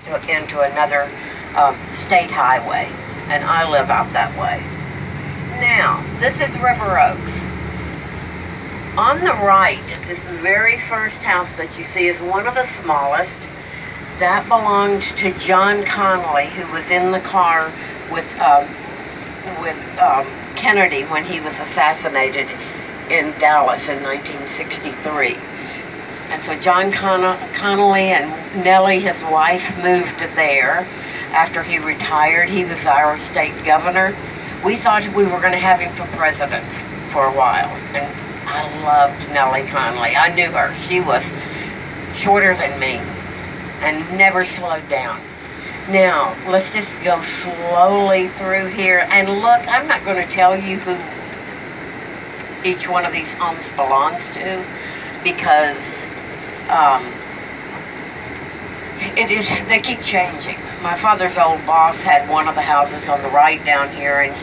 into another state highway, and I live out that way. Now, this is River Oaks. On the right, this very first house that you see is one of the smallest. That belonged to John Connally, who was in the car with Kennedy when he was assassinated in Dallas in 1963. And so John Connally and Nellie, his wife, moved there after he retired. He was our state governor. We thought we were going to have him for president for a while. And I loved Nellie Connally. I knew her. She was shorter than me and never slowed down. Now, let's just go slowly through here. And look, I'm not going to tell you who each one of these homes belongs to, because they keep changing. My father's old boss had one of the houses on the right down here, and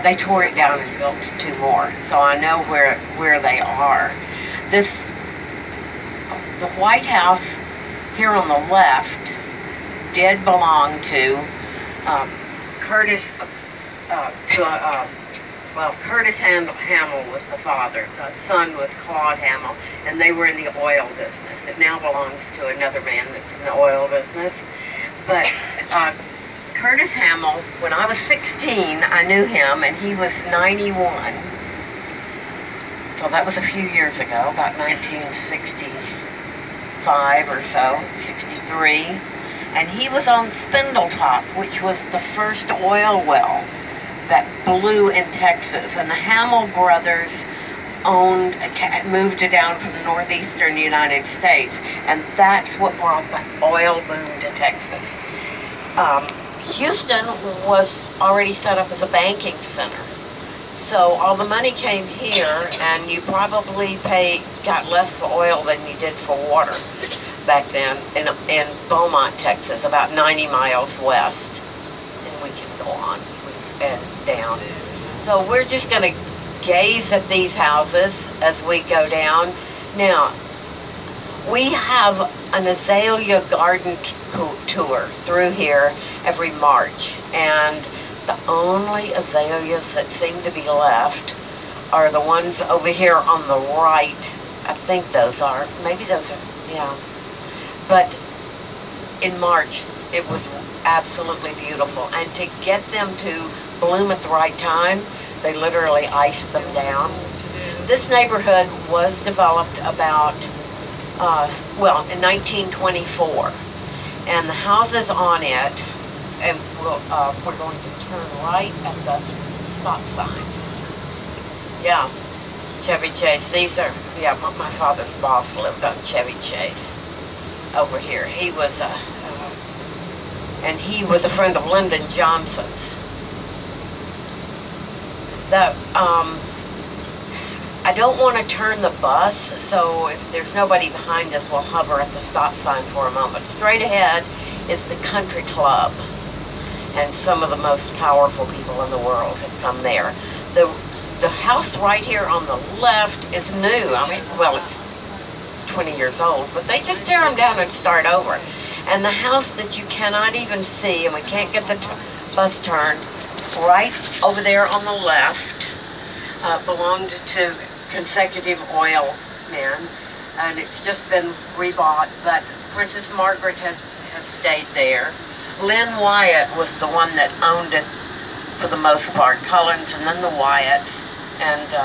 they tore it down and built two more. So I know where they are. The White House here on the left did belong to Curtis. Curtis Hamill was the father. The son was Claude Hamill, and they were in the oil business. It now belongs to another man that's in the oil business. But Curtis Hamill, when I was 16, I knew him, and he was 91. So that was a few years ago, about 1965 or so, 63. And he was on Spindletop, which was the first oil well that blew in Texas. And the Hamill brothers moved down from the northeastern United States, and that's what brought the oil boom to Texas. Houston was already set up as a banking center, so all the money came here, and you probably got less for oil than you did for water back then in Beaumont, Texas, about 90 miles west. And we can go on and down. So we're just going to gaze at these houses as we go down. Now, we have an azalea garden tour through here every March, and the only azaleas that seem to be left are the ones over here on the right. I think maybe those are, yeah. But in March, it was absolutely beautiful, and to get them to bloom at the right time, they literally iced them down. This neighborhood was developed about in 1924, and the houses on it, and we're going to turn right at the stop sign. Yeah, Chevy Chase. These are, my father's boss lived on Chevy Chase over here. He was and he was a friend of Lyndon Johnson's. I don't want to turn the bus, so if there's nobody behind us, we'll hover at the stop sign for a moment. Straight ahead is the Country Club, and some of the most powerful people in the world have come there. The house right here on the left is new. I mean, well, it's 20 years old, but they just tear them down and start over. And the house that you cannot even see, and we can't get the bus turned, right over there on the left, belonged to Consecutive Oil Men, and it's just been rebought, but Princess Margaret has stayed there. Lynn Wyatt was the one that owned it for the most part, Cullens and then the Wyatts, and